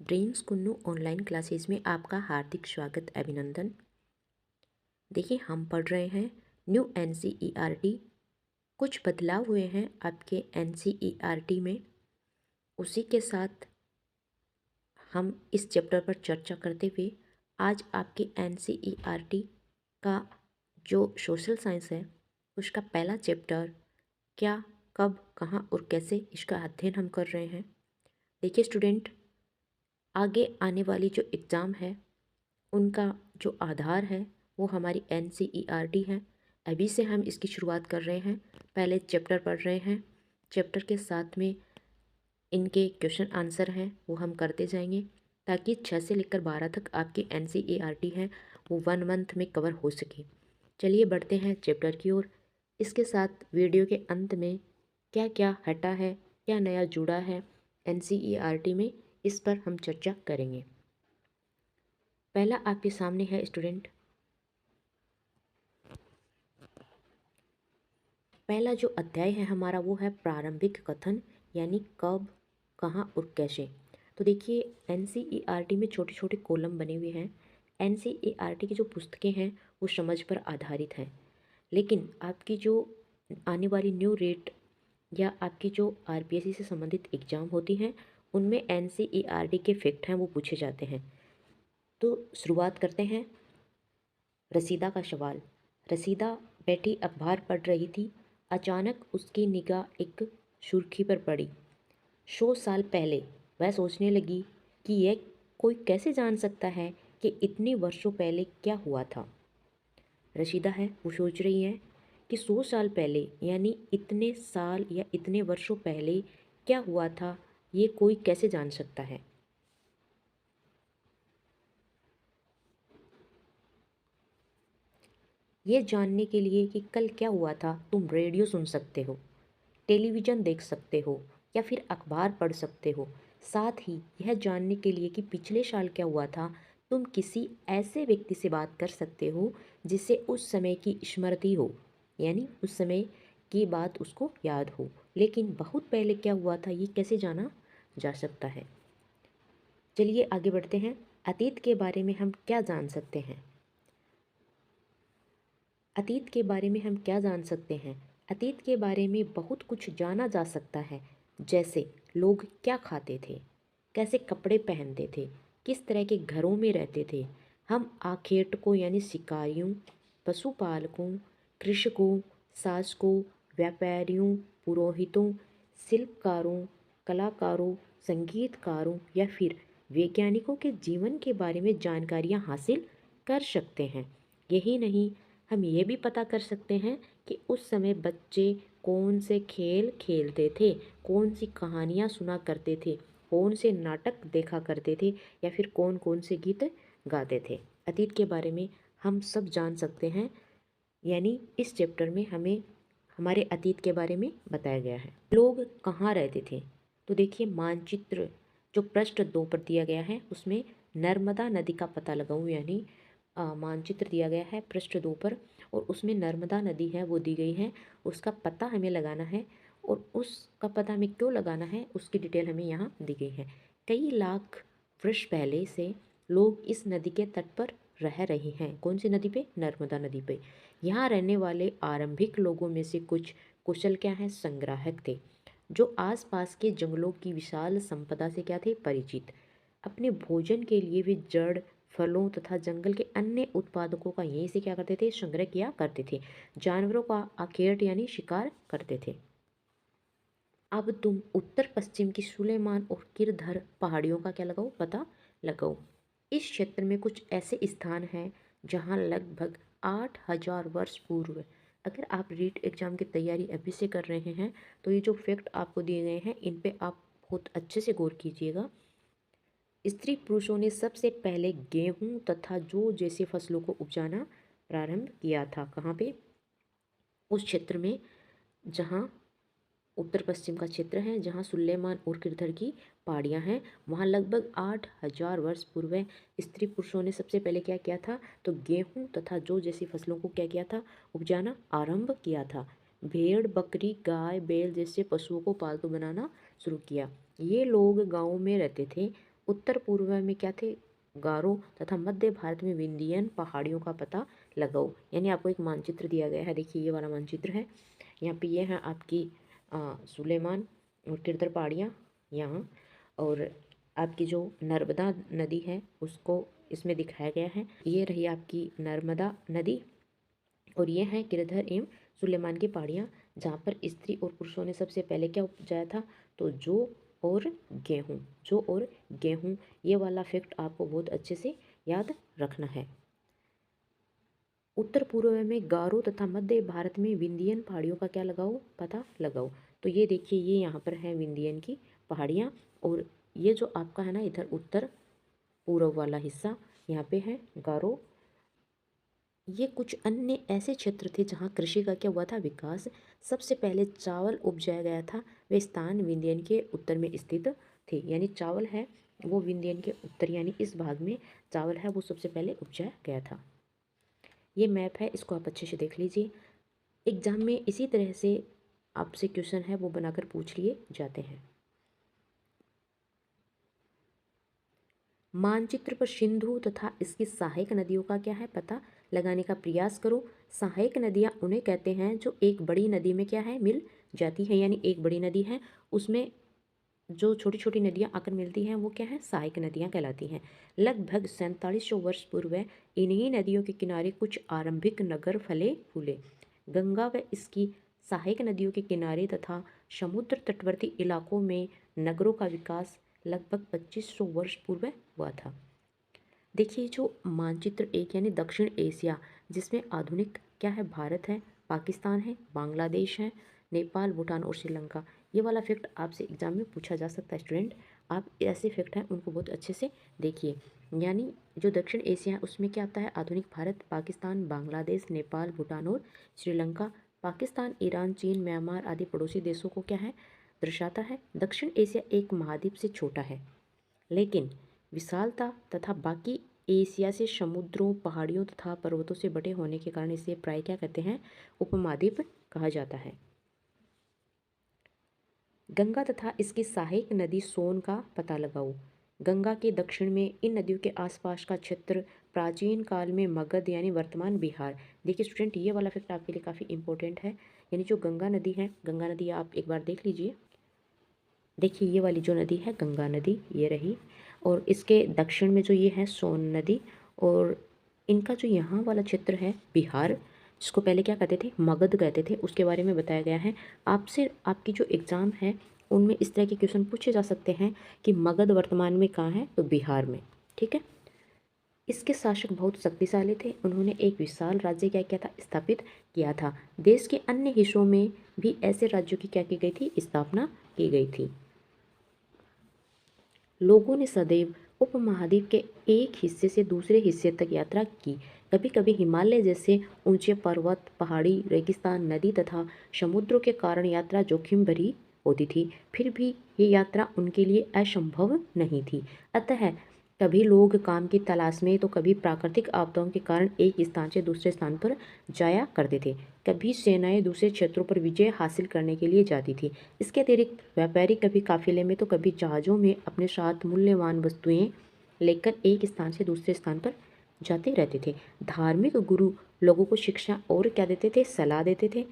Dreams Kunnu online classes में आपका हार्दिक स्वागत अभिनंदन। देखिए, हम पढ़ रहे हैं न्यू एनसीईआरटी। कुछ बदलाव हुए हैं आपके एनसीईआरटी में। उसी के साथ हम इस चैप्टर पर चर्चा करते हुए आज आपके एनसीईआरटी का जो सोशल साइंस है उसका पहला चैप्टर क्या, कब, कहाँ और कैसे, इसका अध्ययन हम कर रहे हैं। देखिए स्टूडेंट, आगे आने वाली जो एग्ज़ाम है उनका जो आधार है वो हमारी एनसीईआरटी है। अभी से हम इसकी शुरुआत कर रहे हैं, पहले चैप्टर पढ़ रहे हैं। चैप्टर के साथ में इनके क्वेश्चन आंसर हैं वो हम करते जाएंगे ताकि 6 से लेकर 12 तक आपकी एनसीईआरटी है वो 1 मंथ में कवर हो सके। चलिए बढ़ते हैं चैप्टर की ओर। इसके साथ वीडियो के अंत में क्या क्या हटा है, क्या नया जुड़ा है एनसीईआरटी में, इस पर हम चर्चा करेंगे। पहला आपके सामने है स्टूडेंट, पहला जो अध्याय है हमारा वो है प्रारंभिक कथन, यानी कब, कहाँ और कैसे। तो देखिए एनसीईआरटी में छोटे छोटे कॉलम बने हुए हैं। एनसीईआरटी की जो पुस्तकें हैं वो समझ पर आधारित है, लेकिन आपकी जो आने वाली न्यू रेट या आपकी जो आरपीएससी से संबंधित एग्जाम होती हैं उनमें एनसीईआरटी के फैक्ट हैं वो पूछे जाते हैं। तो शुरुआत करते हैं। रसीदा का सवाल। रसीदा बैठी अखबार पढ़ रही थी। अचानक उसकी निगाह एक सुर्खी पर पड़ी। 100 साल पहले। वह सोचने लगी कि यह कोई कैसे जान सकता है कि इतने वर्षों पहले क्या हुआ था। रशीदा है वो सोच रही है कि 100 साल पहले यानी इतने साल या इतने वर्षों पहले क्या हुआ था, ये कोई कैसे जान सकता है। ये जानने के लिए कि कल क्या हुआ था तुम रेडियो सुन सकते हो, टेलीविज़न देख सकते हो या फिर अखबार पढ़ सकते हो। साथ ही यह जानने के लिए कि पिछले साल क्या हुआ था तुम किसी ऐसे व्यक्ति से बात कर सकते हो जिसे उस समय की स्मृति हो, यानी उस समय की बात उसको याद हो। लेकिन बहुत पहले क्या हुआ था ये कैसे जाना जा सकता है। चलिए आगे बढ़ते हैं। अतीत के बारे में हम क्या जान सकते हैं। अतीत के बारे में हम क्या जान सकते हैं। अतीत के बारे में बहुत कुछ जाना जा सकता है, जैसे लोग क्या खाते थे, कैसे कपड़े पहनते थे, किस तरह के घरों में रहते थे। हम आखेटकों यानी शिकारियों, पशुपालकों, कृषकों, शासकों, व्यापारियों, पुरोहितों, शिल्पकारों, कलाकारों, संगीतकारों या फिर वैज्ञानिकों के जीवन के बारे में जानकारियाँ हासिल कर सकते हैं। यही नहीं, हम ये भी पता कर सकते हैं कि उस समय बच्चे कौन से खेल खेलते थे, कौन सी कहानियाँ सुना करते थे, कौन से नाटक देखा करते थे या फिर कौन कौन से गीत गाते थे। अतीत के बारे में हम सब जान सकते हैं, यानी इस चैप्टर में हमें हमारे अतीत के बारे में बताया गया है। लोग कहाँ रहते थे। तो देखिए मानचित्र जो पृष्ठ 2 पर दिया गया है उसमें नर्मदा नदी का पता लगाऊं, यानी मानचित्र दिया गया है पृष्ठ 2 पर और उसमें नर्मदा नदी है वो दी गई है, उसका पता हमें लगाना है और उसका पता हमें क्यों लगाना है उसकी डिटेल हमें यहाँ दी गई है। कई लाख वर्ष पहले से लोग इस नदी के तट पर रह रहे हैं। कौन सी नदी पे? नर्मदा नदी पे। यहाँ रहने वाले आरंभिक लोगों में से कुछ कुशल क्या हैं? संग्राहक थे, जो आसपास के जंगलों की विशाल संपदा से क्या थे? परिचित। अपने भोजन के लिए वे जड़, फलों तथा जंगल के अन्य उत्पादकों का यहीं से क्या करते थे? संग्रह किया करते थे। जानवरों का आखेट यानी शिकार करते थे। अब तुम उत्तर पश्चिम की सुलेमान और किरधर पहाड़ियों का क्या लगाओ? पता लगाओ। इस क्षेत्र में कुछ ऐसे स्थान हैं जहां लगभग 8,000 वर्ष पूर्व, अगर आप रीट एग्जाम की तैयारी अभी से कर रहे हैं तो ये जो फैक्ट आपको दिए गए हैं इन पे आप बहुत अच्छे से गौर कीजिएगा। स्त्री पुरुषों ने सबसे पहले गेहूं तथा जौ जैसी फसलों को उपजाना प्रारंभ किया था। कहाँ पे? उस क्षेत्र में जहाँ उत्तर पश्चिम का क्षेत्र है, जहाँ सुलेमान और किरधर की पहाड़ियाँ हैं, वहाँ लगभग 8,000 वर्ष पूर्व स्त्री पुरुषों ने सबसे पहले क्या किया था? तो गेहूं तथा जौ जैसी फसलों को क्या किया था? उपजाना आरंभ किया था। भेड़, बकरी, गाय, बैल जैसे पशुओं को पालतू बनाना शुरू किया। ये लोग गाँव में रहते थे उत्तर पूर्व में क्या थे, गारो, तथा मध्य भारत में विंध्यन पहाड़ियों का पता लगाओ। यानी आपको एक मानचित्र दिया गया है, देखिए ये वाला मानचित्र है। यहाँ पे ये है आपकी सुलेमान और किरदर पहाड़ियाँ यहाँ, और आपकी जो नर्मदा नदी है उसको इसमें दिखाया गया है। ये रही आपकी नर्मदा नदी, और ये हैं गिरधर एवं सुलेमान की पहाड़ियाँ, जहाँ पर स्त्री और पुरुषों ने सबसे पहले क्या उपजाया था, तो और गेहूँ। जौ और गेहूँ, ये वाला फैक्ट आपको बहुत अच्छे से याद रखना है। उत्तर पूर्व में गारो तथा मध्य भारत में विंध्यन पहाड़ियों का क्या लगाओ, पता लगाओ। तो ये देखिए, ये यहाँ पर है विंध्यन की पहाड़ियाँ, और ये जो आपका है ना इधर उत्तर पूर्व वाला हिस्सा, यहाँ पे है गारो। ये कुछ अन्य ऐसे क्षेत्र थे जहाँ कृषि का क्या हुआ था, विकास। सबसे पहले चावल उपजाया गया था, वे स्थान विंध्यन के उत्तर में स्थित थे। यानी चावल है वो विंध्यन के उत्तर यानी इस भाग में चावल है वो सबसे पहले उपजाया गया था। ये मैप है, इसको आप अच्छे से देख लीजिए। एग्जाम में इसी तरह से आपसे क्वेश्चन है वो बनाकर पूछ लिए जाते हैं। मानचित्र पर सिंधु तथा इसकी सहायक नदियों का क्या है, पता लगाने का प्रयास करो। सहायक नदियाँ उन्हें कहते हैं जो एक बड़ी नदी में क्या है, मिल जाती है। यानी एक बड़ी नदी है उसमें जो छोटी छोटी नदियाँ आकर मिलती हैं वो क्या है, सहायक नदियाँ कहलाती हैं। लगभग 4700 वर्ष पूर्व इन्हीं नदियों के किनारे कुछ आरंभिक नगर फले फूले। गंगा व इसकी सहायक नदियों के किनारे तथा समुद्र तटवर्ती इलाकों में नगरों का विकास लगभग 2500 वर्ष पूर्व हुआ था। देखिए जो मानचित्र एक यानी दक्षिण एशिया, जिसमें आधुनिक क्या है, भारत है, पाकिस्तान है, बांग्लादेश है, नेपाल, भूटान और श्रीलंका। ये वाला फैक्ट आपसे एग्जाम में पूछा जा सकता है स्टूडेंट। आप ऐसे फैक्ट हैं उनको बहुत अच्छे से देखिए। यानी जो दक्षिण एशिया है उसमें क्या आता है, आधुनिक भारत, पाकिस्तान, बांग्लादेश, नेपाल, भूटान और श्रीलंका। पाकिस्तान, ईरान, चीन, म्यांमार आदि पड़ोसी देशों को क्या है, दर्शाता है। दक्षिण एशिया एक महाद्वीप से छोटा है, लेकिन विशालता तथा बाकी एशिया से समुद्रों, पहाड़ियों तथा पर्वतों से बटे होने के कारण इसे प्राय क्या कहते हैं, उपमहाद्वीप कहा जाता है। गंगा तथा इसकी सहायक नदी सोन का पता लगाओ। गंगा के दक्षिण में इन नदियों के आसपास का क्षेत्र प्राचीन काल में मगध यानी वर्तमान बिहार। देखिए स्टूडेंट, ये वाला फैक्ट आपके लिए काफ़ी इंपॉर्टेंट है। यानी जो गंगा नदी है, गंगा नदी आप एक बार देख लीजिए। देखिए ये वाली जो नदी है गंगा नदी, ये रही, और इसके दक्षिण में जो ये है सोन नदी, और इनका जो यहाँ वाला क्षेत्र है बिहार, जिसको पहले क्या कहते थे, मगध कहते थे, उसके बारे में बताया गया है। आपसे आपकी जो एग्ज़ाम है उनमें इस तरह के क्वेश्चन पूछे जा सकते हैं कि मगध वर्तमान में कहाँ है, तो बिहार में। ठीक है। इसके शासक बहुत शक्तिशाली थे, उन्होंने एक विशाल राज्य क्या किया था, स्थापित किया था। देश के अन्य हिस्सों में भी ऐसे राज्यों की क्या की गई थी, स्थापना की गई थी। लोगों ने सदैव उपमहाद्वीप के एक हिस्से से दूसरे हिस्से तक यात्रा की। कभी कभी हिमालय जैसे ऊंचे पर्वत, पहाड़ी, रेगिस्तान, नदी तथा समुद्रों के कारण यात्रा जोखिम भरी होती थी, फिर भी ये यात्रा उनके लिए असंभव नहीं थी। अतः कभी लोग काम की तलाश में तो कभी प्राकृतिक आपदाओं के कारण एक स्थान से दूसरे स्थान पर जाया करते थे। कभी सेनाएं दूसरे क्षेत्रों पर विजय हासिल करने के लिए जाती थी। इसके अतिरिक्त व्यापारी कभी काफिले में तो कभी जहाज़ों में अपने साथ मूल्यवान वस्तुएं लेकर एक स्थान से दूसरे स्थान पर जाते रहते थे। धार्मिक गुरु लोगों को शिक्षा और क्या देते थे, सलाह देते थे।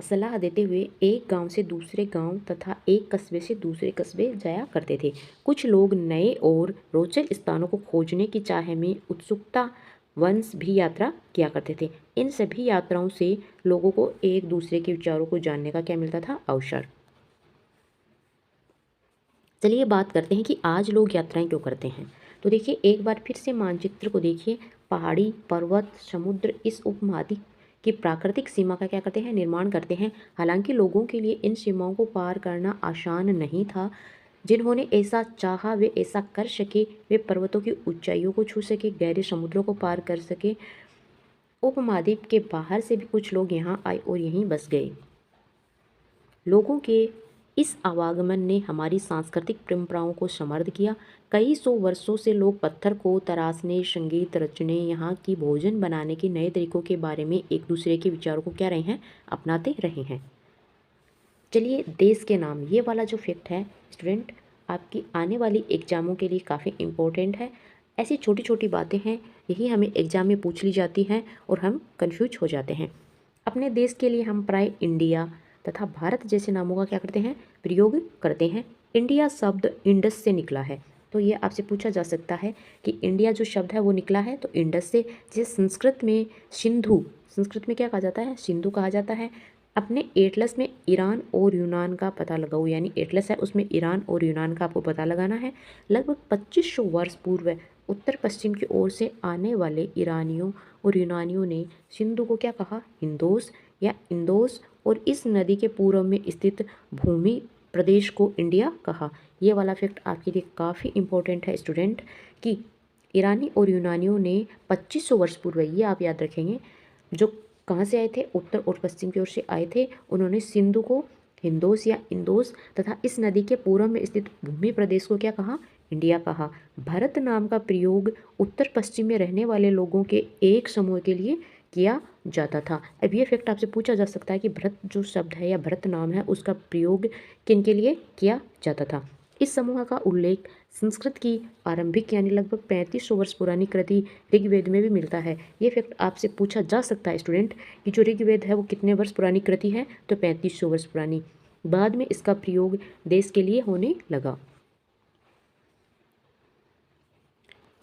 सलाह देते हुए एक गांव से दूसरे गांव तथा एक कस्बे से दूसरे कस्बे जाया करते थे। कुछ लोग नए और रोचक स्थानों को खोजने की चाह में उत्सुकता वंश भी यात्रा किया करते थे। इन सभी यात्राओं से लोगों को एक दूसरे के विचारों को जानने का क्या मिलता था, अवसर। चलिए बात करते हैं कि आज लोग यात्राएं क्यों करते हैं। तो देखिए एक बार फिर से मानचित्र को देखिए। पहाड़ी, पर्वत, समुद्र इस उपमहाद्वीप की प्राकृतिक सीमा का क्या करते हैं, निर्माण करते हैं। हालांकि लोगों के लिए इन सीमाओं को पार करना आसान नहीं था। जिन्होंने ऐसा चाहा वे ऐसा कर सके, वे पर्वतों की ऊंचाइयों को छू सके, गहरे समुद्रों को पार कर सके। उपमहाद्वीप के बाहर से भी कुछ लोग यहाँ आए और यहीं बस गए। लोगों के इस आवागमन ने हमारी सांस्कृतिक परंपराओं को समृद्ध किया। कई सौ वर्षों से लोग पत्थर को तराशने, संगीत रचने, यहाँ की भोजन बनाने के नए तरीकों के बारे में एक दूसरे के विचारों को क्या रहे हैं, अपनाते रहे हैं। चलिए देश के नाम, ये वाला जो फैक्ट है स्टूडेंट, आपकी आने वाली एग्ज़ामों के लिए काफ़ी इम्पोर्टेंट है। ऐसी छोटी छोटी बातें हैं, यही हमें एग्ज़ाम में पूछ ली जाती हैं और हम कंफ्यूज हो जाते हैं। अपने देश के लिए हम प्राय इंडिया तथा भारत जैसे नामों का क्या करते हैं, प्रयोग करते हैं। इंडिया शब्द इंडस से निकला है, तो ये आपसे पूछा जा सकता है कि इंडिया जो शब्द है वो निकला है तो इंडस से। जैसे संस्कृत में सिंधु, संस्कृत में क्या कहा जाता है, सिंधु कहा जाता है। अपने एटलस में ईरान और यूनान का पता लगाओ, यानी एटलस है उसमें ईरान और यूनान का आपको पता लगाना है। लगभग 2500 वर्ष पूर्व उत्तर पश्चिम की ओर से आने वाले ईरानियों और यूनानियों ने सिंधु को क्या कहा, हिंदोस या इंदोस, और इस नदी के पूर्व में स्थित भूमि प्रदेश को इंडिया कहा। ये वाला फैक्ट आपके लिए काफ़ी इंपॉर्टेंट है स्टूडेंट, कि ईरानी और यूनानियों ने 2500 वर्ष पूर्व, ये आप याद रखेंगे, जो कहाँ से आए थे, उत्तर और पश्चिम की ओर से आए थे, उन्होंने सिंधु को हिंदोस या इंदोस तथा इस नदी के पूर्व में स्थित भूमि प्रदेश को क्या कहा, इंडिया कहा। भारत नाम का प्रयोग उत्तर पश्चिम में रहने वाले लोगों के एक समूह के लिए किया जाता था। अब ये फैक्ट आपसे पूछा जा सकता है कि भरत जो शब्द है या भरत नाम है उसका प्रयोग किन के लिए किया जाता था। इस समूह का उल्लेख संस्कृत की आरंभिक यानी लगभग 3500 वर्ष पुरानी कृति ऋग्वेद में भी मिलता है। ये फैक्ट आपसे पूछा जा सकता है स्टूडेंट कि जो ऋग्वेद है वो कितने वर्ष पुरानी कृति है, तो 3500 वर्ष पुरानी। बाद में इसका प्रयोग देश के लिए होने लगा।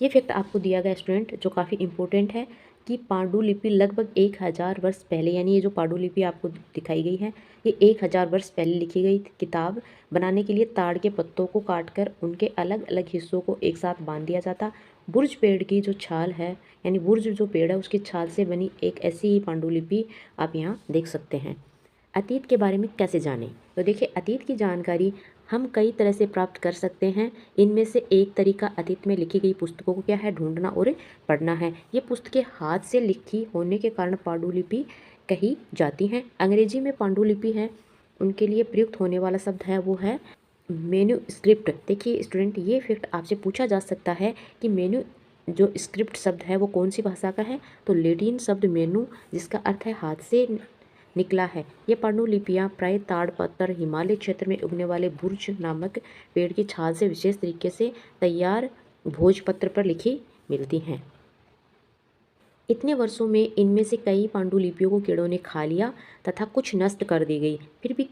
ये फैक्ट आपको दिया गया स्टूडेंट जो काफ़ी इंपॉर्टेंट है कि पांडुलिपि लगभग 1000 वर्ष पहले, यानी ये जो पांडुलिपि आपको दिखाई गई है ये 1000 वर्ष पहले लिखी गई किताब बनाने के लिए ताड़ के पत्तों को काटकर उनके अलग अलग हिस्सों को एक साथ बांध दिया जाता। बुर्ज पेड़ की जो छाल है, यानी बुर्ज जो पेड़ है उसकी छाल से बनी एक ऐसी ही पांडुलिपि आप यहाँ देख सकते हैं। अतीत के बारे में कैसे जानें, तो देखिए अतीत की जानकारी हम कई तरह से प्राप्त कर सकते हैं। इनमें से एक तरीका अतीत में लिखी गई पुस्तकों को क्या है, ढूंढना और पढ़ना है। ये पुस्तकें हाथ से लिखी होने के कारण पांडुलिपि कही जाती हैं। अंग्रेजी में पांडुलिपि है उनके लिए प्रयुक्त होने वाला शब्द है वो है मेन्यूस्क्रिप्ट। देखिए स्टूडेंट ये फैक्ट आपसे पूछा जा सकता है कि मेन्यू जो स्क्रिप्ट शब्द है वो कौन सी भाषा का है, तो लैटिन शब्द मेनू जिसका अर्थ है हाथ से निकला है। ये पांडुलिपियाँ प्राय ताड़ पत्थर हिमालय क्षेत्र में उगने वाले बुर्ज नामक पेड़ की छाल से विशेष तरीके से तैयार भोजपत्र पर लिखी मिलती हैं। इतने वर्षों में इनमें से कई पांडुलिपियों को कीड़ों ने खा लिया तथा कुछ नष्ट कर दी गई, फिर भी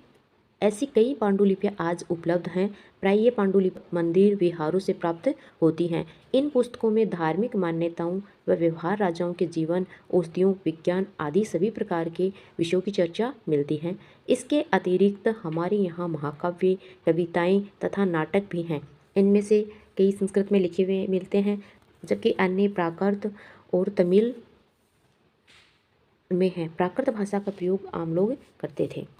ऐसी कई पांडुलिपियाँ आज उपलब्ध हैं। प्राय ये पांडुलिपि मंदिर विहारों से प्राप्त होती हैं। इन पुस्तकों में धार्मिक मान्यताओं व व्यवहार, राजाओं के जीवन, औषधियों, विज्ञान आदि सभी प्रकार के विषयों की चर्चा मिलती है। इसके अतिरिक्त हमारे यहाँ महाकाव्य, कविताएं तथा नाटक भी हैं। इनमें से कई संस्कृत में लिखे हुए मिलते हैं, जबकि अन्य प्राकृत और तमिल में हैं। प्राकृत भाषा का प्रयोग आम लोग करते थे।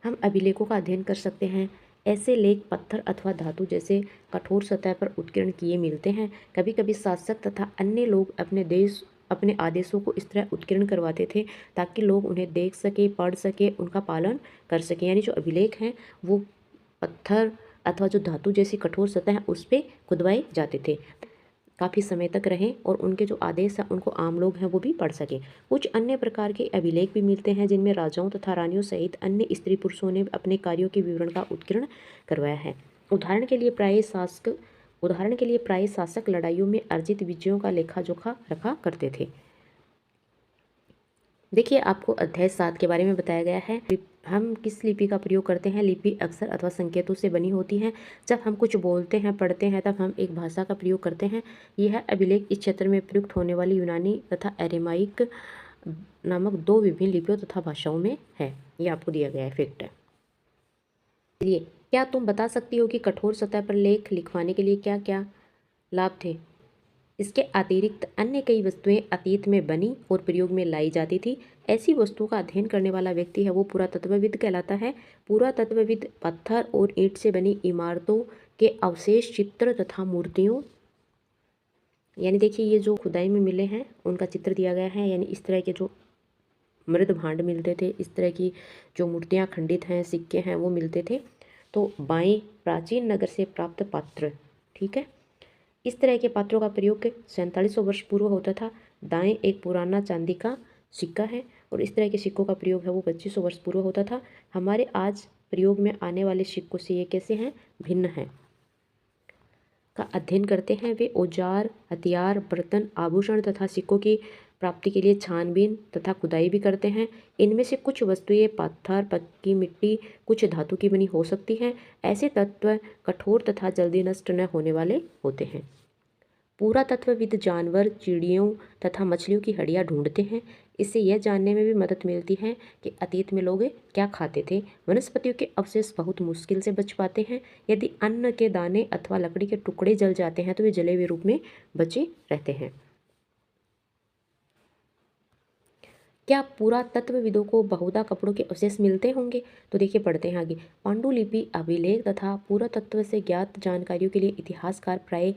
हम अभिलेखों का अध्ययन कर सकते हैं। ऐसे लेख पत्थर अथवा धातु जैसे कठोर सतह पर उत्कीर्ण किए मिलते हैं। कभी कभी शासक तथा अन्य लोग अपने आदेशों को इस तरह उत्कीर्ण करवाते थे ताकि लोग उन्हें देख सके, पढ़ सके, उनका पालन कर सके। यानी जो अभिलेख हैं वो पत्थर अथवा जो धातु जैसी कठोर सतह है उस पर खुदवाए जाते थे, काफ़ी समय तक रहें और उनके जो आदेश हैं उनको आम लोग हैं वो भी पढ़ सकें। कुछ अन्य प्रकार के अभिलेख भी मिलते हैं जिनमें राजाओं तथा रानियों सहित अन्य स्त्री पुरुषों ने अपने कार्यों के विवरण का उत्कीर्ण करवाया है। उदाहरण के लिए प्राय शासक लड़ाइयों में अर्जित विजयों का लेखा जोखा रखा करते थे। देखिए आपको अध्याय 7 के बारे में बताया गया है। हम किस लिपि का प्रयोग करते हैं। लिपि अक्षर अथवा संकेतों से बनी होती हैं। जब हम कुछ बोलते हैं, पढ़ते हैं, तब हम एक भाषा का प्रयोग करते हैं। यह अभिलेख इस क्षेत्र में प्रयुक्त होने वाली यूनानी तथा एरेमाइक नामक दो विभिन्न लिपियों तथा भाषाओं में है। ये आपको दिया गया है फैक्ट। चलिए, क्या तुम बता सकती हो कि कठोर सतह पर लेख लिखवाने के लिए क्या क्या लाभ थे। इसके अतिरिक्त अन्य कई वस्तुएं अतीत में बनी और प्रयोग में लाई जाती थी। ऐसी वस्तुओं का अध्ययन करने वाला व्यक्ति है वो पुरातत्वविद कहलाता है। पुरातत्वविद पत्थर और ईंट से बनी इमारतों के अवशेष, चित्र तथा मूर्तियों, यानी देखिए ये जो खुदाई में मिले हैं उनका चित्र दिया गया है। यानी इस तरह के जो मृद भांड मिलते थे, इस तरह की जो मूर्तियाँ खंडित हैं, सिक्के हैं वो मिलते थे। तो बाएं प्राचीन नगर से प्राप्त पात्र, ठीक है, इस तरह के पात्रों का प्रयोग 4700 वर्ष पूर्व होता था। दाएं एक पुराना चांदी का सिक्का है और इस तरह के सिक्कों का प्रयोग है वो 2500 वर्ष पूर्व होता था। हमारे आज प्रयोग में आने वाले सिक्कों से ये कैसे हैं, भिन्न हैं, का अध्ययन करते हैं। वे औजार, हथियार, बर्तन, आभूषण तथा सिक्कों की प्राप्ति के लिए छानबीन तथा खुदाई भी करते हैं। इनमें से कुछ वस्तुएं पत्थर, पक्की मिट्टी, कुछ धातु की बनी हो सकती हैं। ऐसे तत्व कठोर तथा जल्दी नष्ट न होने वाले होते हैं। पुरातत्वविद जानवर, चिड़ियों तथा मछलियों की हड्डियां ढूंढते हैं। इससे यह जानने में भी मदद मिलती है कि अतीत में लोग क्या खाते थे। वनस्पतियों के अवशेष बहुत मुश्किल से बच पाते हैं। यदि अन्न के दाने अथवा लकड़ी के टुकड़े जल जाते हैं तो वे जले हुए रूप में बचे रहते हैं। क्या पुरातत्वविदों को बहुधा कपड़ों के अवशेष मिलते होंगे? तो देखिए, पढ़ते हैं आगे। पांडुलिपि, अभिलेख तथा पुरातत्व से ज्ञात जानकारियों के लिए इतिहासकार प्राय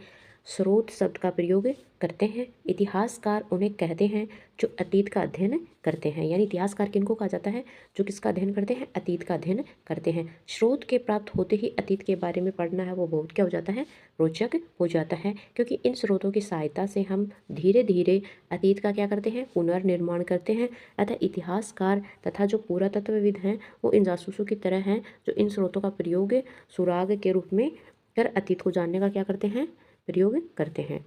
स्रोत शब्द का प्रयोग करते हैं। इतिहासकार उन्हें कहते हैं जो अतीत का अध्ययन करते हैं। यानी इतिहासकार किनको कहा जाता है? जो किसका अध्ययन करते हैं? अतीत का अध्ययन करते हैं। स्रोत के प्राप्त होते ही अतीत के बारे में पढ़ना है वो बहुत क्या हो जाता है, रोचक हो जाता है, क्योंकि इन स्रोतों की सहायता से हम धीरे धीरे अतीत का क्या करते हैं, पुनर्निर्माण करते हैं। अतः इतिहासकार तथा जो पुरातत्वविद हैं वो इन जासूसों की तरह हैं जो इन स्रोतों का प्रयोग सुराग के रूप में कर अतीत को जानने का क्या करते हैं, प्रयोग करते हैं।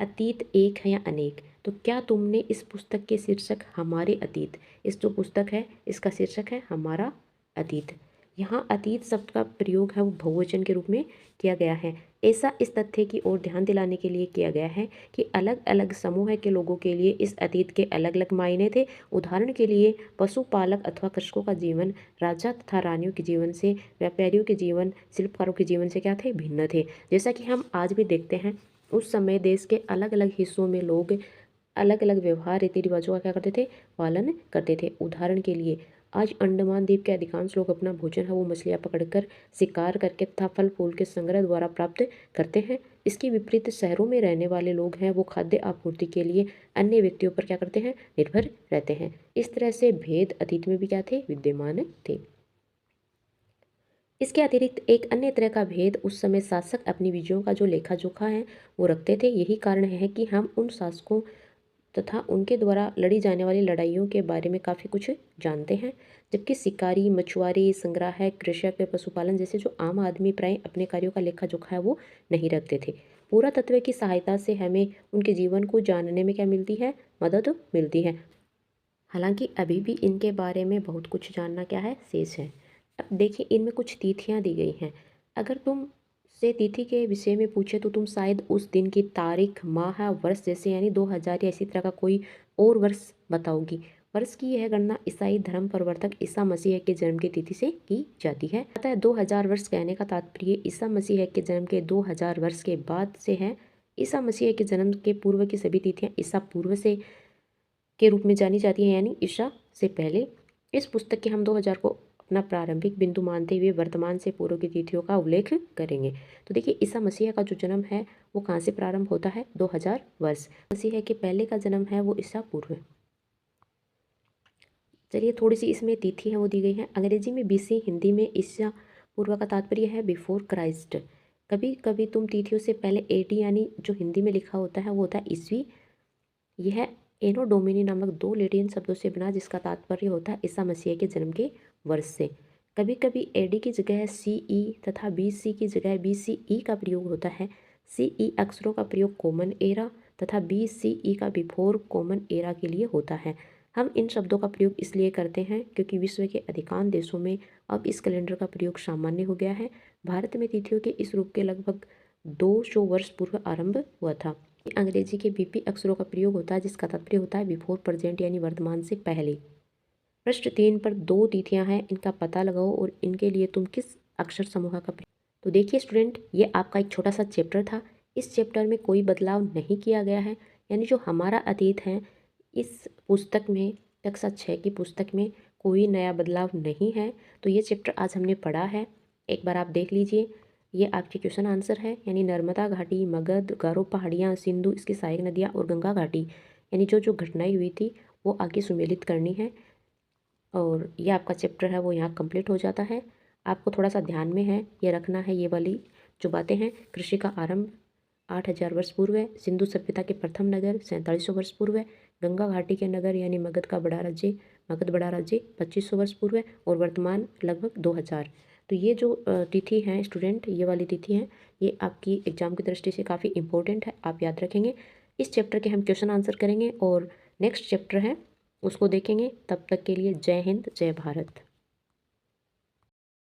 अतीत एक है या अनेक? तो क्या तुमने इस पुस्तक के शीर्षक हमारे अतीत, इस जो पुस्तक है इसका शीर्षक है हमारा अतीत। यहाँ अतीत शब्द का प्रयोग है वो बहुवचन के रूप में किया गया है। ऐसा इस तथ्य की ओर ध्यान दिलाने के लिए किया गया है कि अलग अलग समूह के लोगों के लिए इस अतीत के अलग अलग मायने थे। उदाहरण के लिए पशुपालक अथवा कृषकों का जीवन राजा तथा रानियों के जीवन से, व्यापारियों के जीवन शिल्पकारों के जीवन से क्या थे, भिन्न थे। जैसा कि हम आज भी देखते हैं, उस समय देश के अलग अलग हिस्सों में लोग अलग अलग व्यवहार रीति रिवाजों का क्या करते थे, पालन करते थे। उदाहरण के लिए आज अंडमान द्वीप के अधिकांश लोग अपना भोजन है वो मछलियाँ पकड़कर, शिकार करके तथा फल फूल के संग्रह द्वारा प्राप्त करते हैं। इसके विपरीत शहरों में रहने वाले लोग हैं वो खाद्य आपूर्ति के लिए अन्य व्यक्तियों पर क्या करते हैं, निर्भर रहते हैं। इस तरह से भेद अतीत में भी क्या थे, विद्यमान थे। इसके अतिरिक्त एक अन्य तरह का भेद उस समय शासक अपनी विजयों का जो लेखा जोखा है वो रखते थे। यही कारण है कि हम उन शासकों तथा उनके द्वारा लड़ी जाने वाली लड़ाइयों के बारे में काफ़ी कुछ जानते हैं, जबकि शिकारी, मछुआरे, संग्राहक, कृषक, पशुपालन जैसे जो आम आदमी प्राय अपने कार्यों का लेखा जोखा है वो नहीं रखते थे। पुरातत्व की सहायता से हमें उनके जीवन को जानने में क्या मिलती है, मदद मिलती है। हालांकि अभी भी इनके बारे में बहुत कुछ जानना क्या है, शेष है। अब देखिए, इनमें कुछ तिथियां दी गई हैं। अगर तुम से तिथि के विषय में पूछे तो तुम शायद उस दिन की तारीख, माह, वर्ष जैसे यानी 2000 या इसी तरह का कोई और वर्ष बताओगी। वर्ष की यह गणना ईसाई धर्म प्रवर्तक ईसा मसीह के जन्म की तिथि से की जाती है। अतः 2000 वर्ष कहने का तात्पर्य ईसा मसीह के जन्म के 2000 वर्ष के बाद से है। ईसा मसीह के जन्म के पूर्व की सभी तिथियां ईसा पूर्व से के रूप में जानी जाती है, यानी ईसा से पहले। इस पुस्तक के हम 2000 को अपना प्रारंभिक बिंदु मानते हुए वर्तमान से पूर्व की तिथियों का उल्लेख करेंगे। तो देखिए, ईसा मसीह का जो जन्म है वो कहाँ से प्रारंभ होता है, 2000 वर्ष। मसीह के पहले का जन्म है वो ईसा पूर्व। चलिए, थोड़ी सी इसमें तिथि है वो दी गई है। अंग्रेजी में बीसी, हिंदी में ईसा पूर्व का तात्पर्य है बिफोर क्राइस्ट। कभी कभी तुम तिथियों से पहले एडी यानी जो हिंदी में लिखा होता है वो होता है ईस्वी। यह एनो डोमिनी नामक दो लैटिन शब्दों से बना जिसका तात्पर्य होता है ईसा मसीह के जन्म के वर्ष से। कभी कभी एडी की जगह सीई तथा बीसी की जगह बीसीई का प्रयोग होता है। सीई अक्षरों का प्रयोग कॉमन एरा तथा बीसीई का बिफोर कॉमन एरा के लिए होता है। हम इन शब्दों का प्रयोग इसलिए करते हैं क्योंकि विश्व के अधिकांश देशों में अब इस कैलेंडर का प्रयोग सामान्य हो गया है। भारत में तिथियों के इस रूप के लगभग 200 वर्ष पूर्व आरंभ हुआ था। अंग्रेजी के बीपी अक्षरों का प्रयोग होता है जिसका तात्पर्य होता है बिफोर प्रेजेंट यानी वर्तमान से पहले। पृष्ठ 3 पर दो तिथियां हैं, इनका पता लगाओ और इनके लिए तुम किस अक्षर समूह का तो देखिए स्टूडेंट, ये आपका एक छोटा सा चैप्टर था। इस चैप्टर में कोई बदलाव नहीं किया गया है, यानी जो हमारा अतीत है इस पुस्तक में, कक्षा 6 की पुस्तक में कोई नया बदलाव नहीं है। तो ये चैप्टर आज हमने पढ़ा है, एक बार आप देख लीजिए। ये आपके क्वेश्चन आंसर है, यानी नर्मदा घाटी, मगध, गारो पहाड़ियाँ, सिंधु, इसकी सहायक नदियाँ और गंगा घाटी, यानी जो जो घटनाएं हुई थी वो आगे सुमेलित करनी है। और ये आपका चैप्टर है वो यहाँ कंप्लीट हो जाता है। आपको थोड़ा सा ध्यान में है ये रखना है, ये वाली जो बातें हैं। कृषि का आरंभ 8000 वर्ष पूर्व है। सिंधु सभ्यता के प्रथम नगर 4700 वर्ष पूर्व है। गंगा घाटी के नगर यानी मगध बड़ा राज्य 2500 वर्ष पूर्व है और वर्तमान लगभग 2000। तो ये जो तिथि हैं स्टूडेंट, ये वाली तिथि हैं, ये आपकी एग्जाम की दृष्टि से काफ़ी इंपॉर्टेंट है, आप याद रखेंगे। इस चैप्टर के हम क्वेश्चन आंसर करेंगे और नेक्स्ट चैप्टर है उसको देखेंगे। तब तक के लिए जय हिंद, जय भारत।